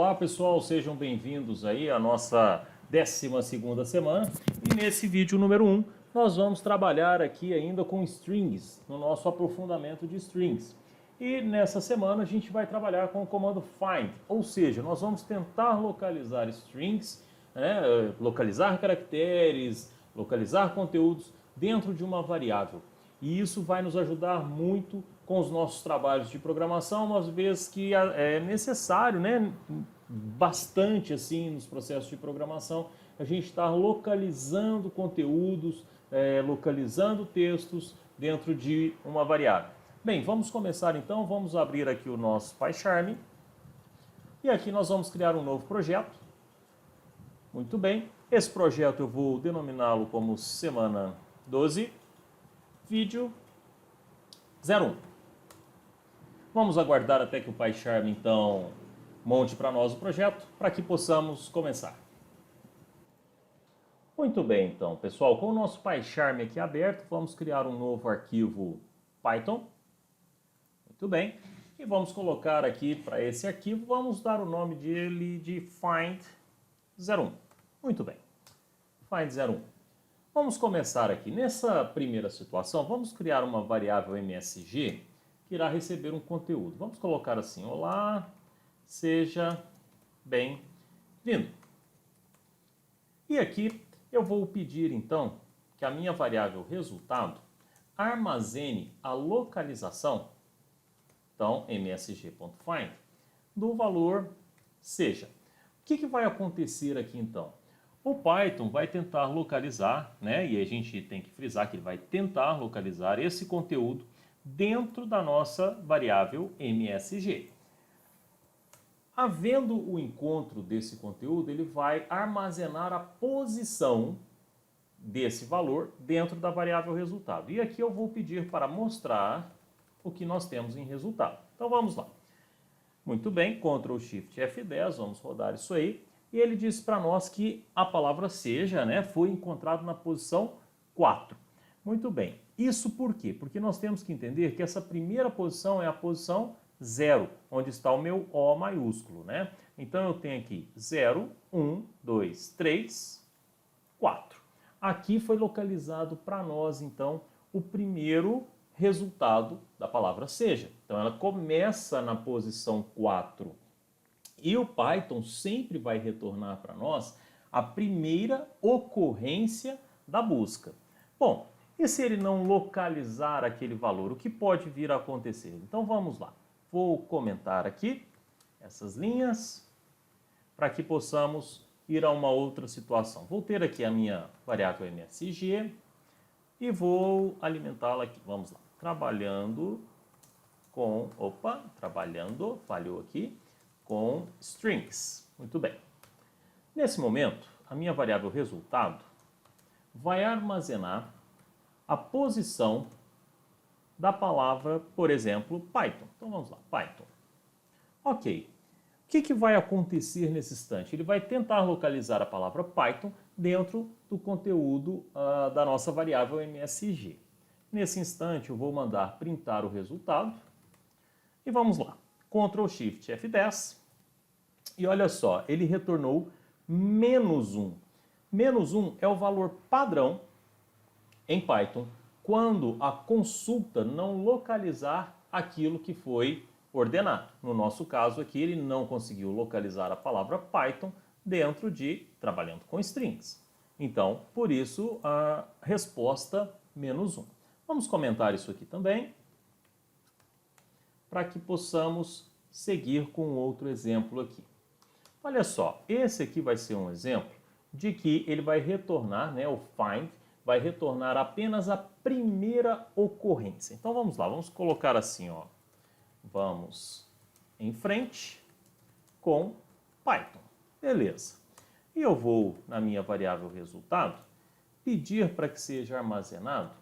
Olá pessoal, sejam bem-vindos aí à nossa 12ª semana e nesse vídeo número 1 nós vamos trabalhar aqui ainda com strings, no nosso aprofundamento de strings. E nessa semana a gente vai trabalhar com o comando find, ou seja, nós vamos tentar localizar strings, localizar caracteres, localizar conteúdos dentro de uma variável. E isso vai nos ajudar muito com os nossos trabalhos de programação, uma vez que é necessário, bastante assim nos processos de programação, a gente está localizando conteúdos, localizando textos dentro de uma variável. Bem, vamos começar então, vamos abrir aqui o nosso PyCharm e aqui nós vamos criar um novo projeto. Muito bem, esse projeto eu vou denominá-lo como semana 12, vídeo 01. Vamos aguardar até que o PyCharm então monte para nós o projeto, para que possamos começar. Muito bem, então, pessoal, com o nosso PyCharm aqui aberto, vamos criar um novo arquivo Python. Muito bem, e vamos colocar aqui para esse arquivo, vamos dar o nome dele de find01. Muito bem, find01. Vamos começar aqui. Nessa primeira situação, vamos criar uma variável MSG que irá receber um conteúdo. Vamos colocar assim, olá, seja bem-vindo. E aqui eu vou pedir então que a minha variável resultado armazene a localização, então msg.find, do valor seja. O que vai acontecer aqui então? O Python vai tentar localizar, e a gente tem que frisar que ele vai tentar localizar esse conteúdo dentro da nossa variável MSG. Havendo o encontro desse conteúdo, ele vai armazenar a posição desse valor dentro da variável resultado. E aqui eu vou pedir para mostrar o que nós temos em resultado. Então vamos lá. Muito bem, Ctrl Shift F10, vamos rodar isso aí. E ele diz para nós que a palavra seja, foi encontrado na posição 4. Muito bem. Isso por quê? Porque nós temos que entender que essa primeira posição é a posição 0, onde está o meu O maiúsculo, Então eu tenho aqui 0, 1, 2, 3, 4. Aqui foi localizado para nós, então, o primeiro resultado da palavra seja. Então ela começa na posição 4. E o Python sempre vai retornar para nós a primeira ocorrência da busca. Bom, e se ele não localizar aquele valor, o que pode vir a acontecer? Então vamos lá. Vou comentar aqui essas linhas para que possamos ir a uma outra situação. Vou ter aqui a minha variável MSG e vou alimentá-la aqui. Vamos lá. Falhou aqui, com strings. Muito bem. Nesse momento, a minha variável resultado vai armazenar a posição da palavra, por exemplo, Python. Então vamos lá, Python. Ok. O que vai acontecer nesse instante? Ele vai tentar localizar a palavra Python dentro do conteúdo da nossa variável MSG. Nesse instante eu vou mandar printar o resultado e vamos lá. Ctrl Shift F10 e olha só, ele retornou -1. -1 é o valor padrão em Python quando a consulta não localizar aquilo que foi ordenado. No nosso caso aqui, ele não conseguiu localizar a palavra Python dentro de trabalhando com strings. Então, por isso, a resposta -1. Vamos comentar isso aqui também, para que possamos seguir com outro exemplo aqui. Olha só, esse aqui vai ser um exemplo de que ele vai retornar, o find, vai retornar apenas a primeira ocorrência. Então vamos lá, vamos colocar assim, vamos em frente com Python. Beleza. E eu vou, na minha variável resultado, pedir para que seja armazenado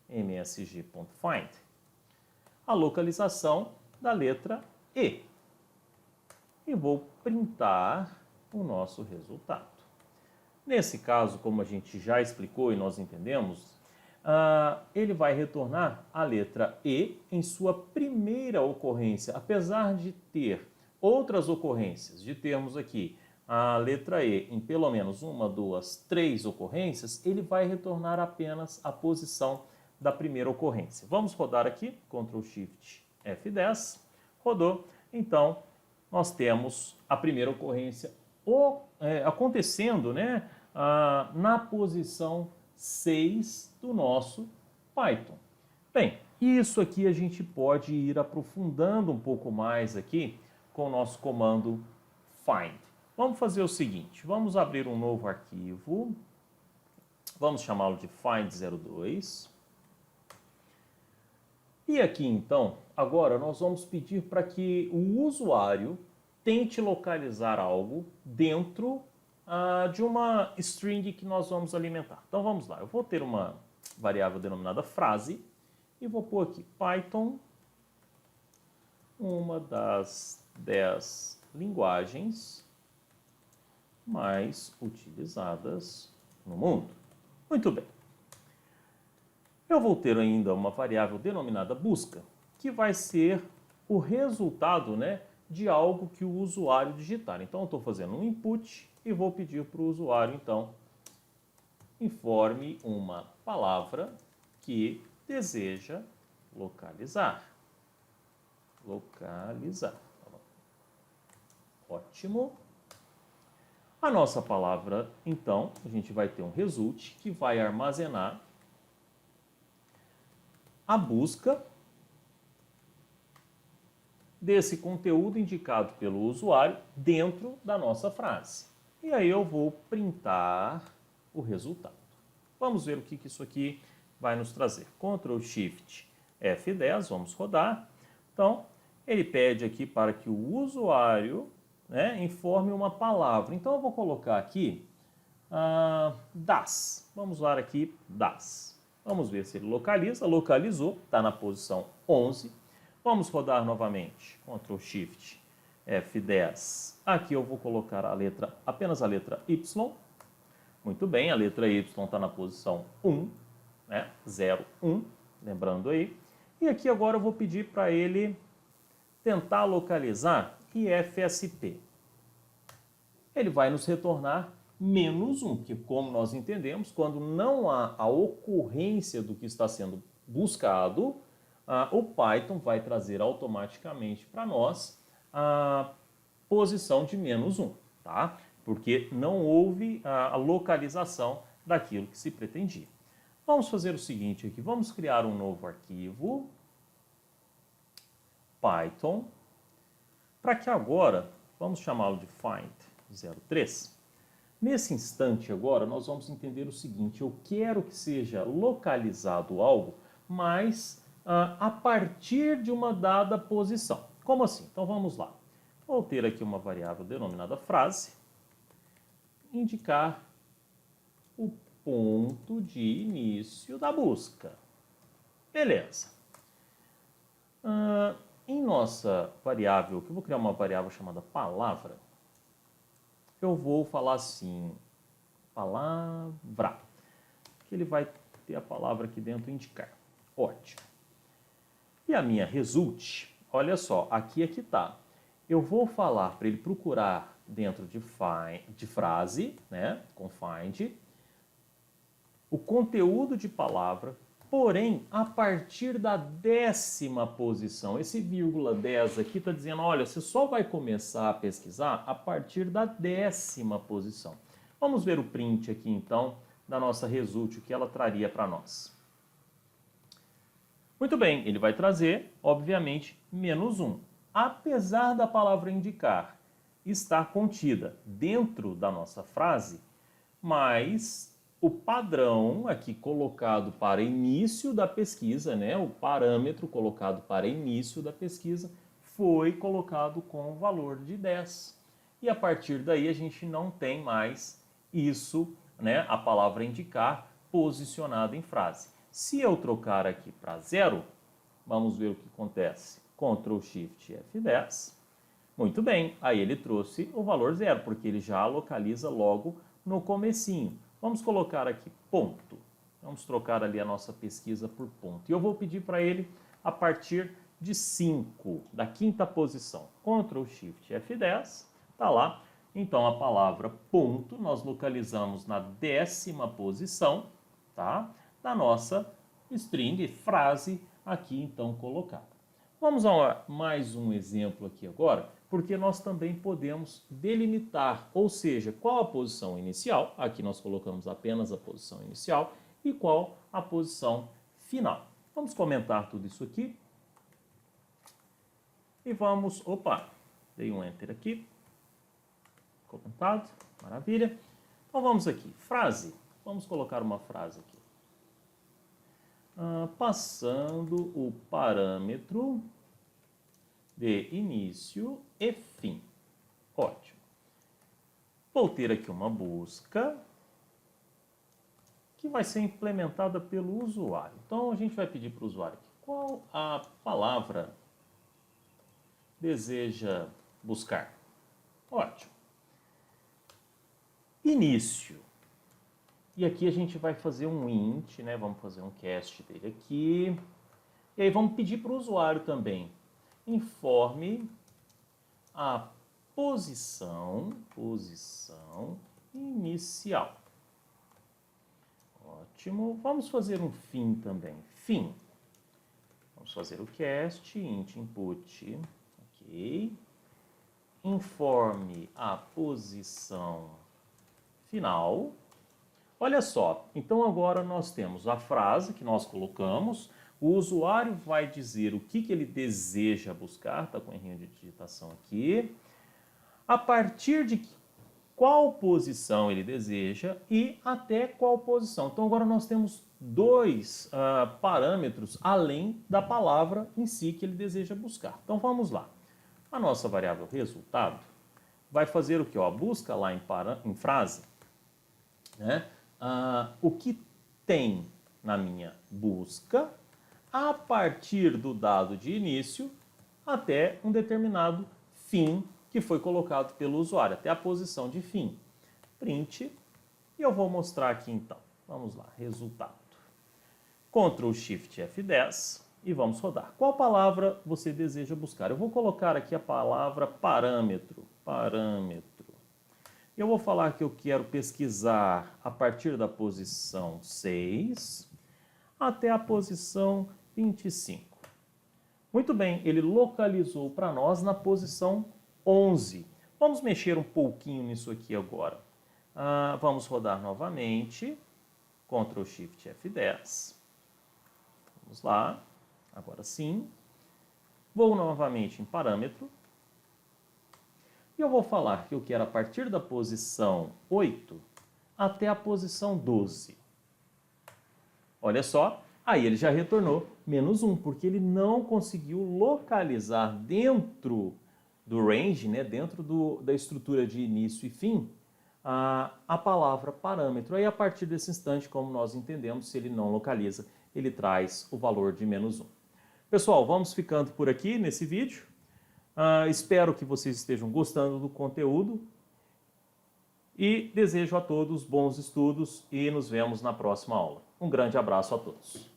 msg.find a localização da letra E. E vou printar o nosso resultado. Nesse caso, como a gente já explicou e nós entendemos, ele vai retornar a letra E em sua primeira ocorrência, apesar de ter outras ocorrências de termos aqui a letra E em pelo menos 1, 2, 3 ocorrências, ele vai retornar apenas a posição da primeira ocorrência. Vamos rodar aqui, Ctrl Shift F10, rodou. Então, nós temos a primeira ocorrência acontecendo, né, na posição 6 do nosso Python. Bem, isso aqui a gente pode ir aprofundando um pouco mais aqui com o nosso comando find. Vamos fazer o seguinte, vamos abrir um novo arquivo, vamos chamá-lo de find02. E aqui então, agora nós vamos pedir para que o usuário tente localizar algo dentro de uma string que nós vamos alimentar. Então vamos lá, eu vou ter uma variável denominada frase e vou pôr aqui Python, uma das 10 linguagens mais utilizadas no mundo. Muito bem. Eu vou ter ainda uma variável denominada busca, que vai ser o resultado, né, de algo que o usuário digitar. Então, eu estou fazendo um input e vou pedir para o usuário, então, informe uma palavra que deseja localizar. Localizar. Ótimo. A nossa palavra, então, a gente vai ter um result que vai armazenar a busca desse conteúdo indicado pelo usuário dentro da nossa frase. E aí eu vou printar o resultado. Vamos ver o que isso aqui vai nos trazer. Ctrl Shift F10, vamos rodar. Então, ele pede aqui para que o usuário, né, informe uma palavra. Então, eu vou colocar aqui das. Vamos usar aqui das. Vamos ver se ele localiza. Localizou, está na posição 11. Vamos rodar novamente. Ctrl Shift F10. Aqui eu vou colocar apenas a letra Y. Muito bem, a letra Y está na posição 1, né? 0, 1, lembrando aí. E aqui agora eu vou pedir para ele tentar localizar IFSP. Ele vai nos retornar -1, que como nós entendemos, quando não há a ocorrência do que está sendo buscado, o Python vai trazer automaticamente para nós a posição de -1, tá? Porque não houve a localização daquilo que se pretendia. Vamos fazer o seguinte aqui, vamos criar um novo arquivo, Python, para que agora, vamos chamá-lo de find03. Nesse instante agora, nós vamos entender o seguinte, eu quero que seja localizado algo, mas a partir de uma dada posição. Como assim? Então vamos lá. Vou ter aqui uma variável denominada frase, indicar o ponto de início da busca. Beleza. Em nossa variável, que eu vou criar uma variável chamada palavra, eu vou falar assim, palavra, que ele vai ter a palavra aqui dentro indicar. Ótimo. E a minha result, olha só, aqui é que está. Eu vou falar para ele procurar dentro de frase, né, com find, o conteúdo de palavra, porém, a partir da 10ª posição. Esse ,10 aqui está dizendo, olha, você só vai começar a pesquisar a partir da 10ª posição. Vamos ver o print aqui, então, da nossa result, o que ela traria para nós. Muito bem, ele vai trazer, obviamente, -1. Apesar da palavra indicar estar contida dentro da nossa frase, mas o padrão aqui colocado para início da pesquisa, né, o parâmetro colocado para início da pesquisa, foi colocado com o valor de 10. E a partir daí a gente não tem mais isso, né, a palavra indicar posicionada em frase. Se eu trocar aqui para 0, vamos ver o que acontece. Ctrl Shift F10. Muito bem, aí ele trouxe o valor 0, porque ele já localiza logo no comecinho. Vamos colocar aqui ponto. Vamos trocar ali a nossa pesquisa por ponto. E eu vou pedir para ele a partir de 5, da quinta posição. Ctrl Shift F10, está lá. Então, a palavra ponto, nós localizamos na 10ª posição, tá? Da nossa string, frase, aqui então colocada. Vamos a mais um exemplo aqui agora, porque nós também podemos delimitar, ou seja, qual a posição inicial, aqui nós colocamos apenas a posição inicial, e qual a posição final. Vamos comentar tudo isso aqui. E vamos, dei um enter aqui, comentado, maravilha. Então vamos aqui, frase, vamos colocar uma frase aqui. Passando o parâmetro de início e fim. Ótimo. Vou ter aqui uma busca que vai ser implementada pelo usuário. Então a gente vai pedir para o usuário aqui, qual a palavra deseja buscar? Ótimo. Início. E aqui a gente vai fazer um int, né? Vamos fazer um cast dele aqui. E aí vamos pedir para o usuário também. Informe a posição inicial. Ótimo. Vamos fazer um fim também. Fim. Vamos fazer o cast, int input. Ok. Informe a posição final. Olha só, então agora nós temos a frase que nós colocamos, o usuário vai dizer o que ele deseja buscar, está com errinho de digitação aqui, a partir de qual posição ele deseja e até qual posição. Então agora nós temos dois parâmetros além da palavra em si que ele deseja buscar. Então vamos lá. A nossa variável resultado vai fazer o que? A busca lá em frase, né? O que tem na minha busca a partir do dado de início até um determinado fim que foi colocado pelo usuário, até a posição de fim. Print, e eu vou mostrar aqui então. Vamos lá, resultado. Ctrl Shift F10 e vamos rodar. Qual palavra você deseja buscar? Eu vou colocar aqui a palavra parâmetro. Eu vou falar que eu quero pesquisar a partir da posição 6 até a posição 25. Muito bem, ele localizou para nós na posição 11. Vamos mexer um pouquinho nisso aqui agora. Vamos rodar novamente. Ctrl Shift F10. Vamos lá. Agora sim. Vou novamente em parâmetro. E eu vou falar que eu quero a partir da posição 8 até a posição 12. Olha só, aí ele já retornou -1, porque ele não conseguiu localizar dentro do range, né, dentro da estrutura de início e fim, a palavra parâmetro. Aí a partir desse instante, como nós entendemos, se ele não localiza, ele traz o valor de -1. Pessoal, vamos ficando por aqui nesse vídeo. Espero que vocês estejam gostando do conteúdo e desejo a todos bons estudos e nos vemos na próxima aula. Um grande abraço a todos.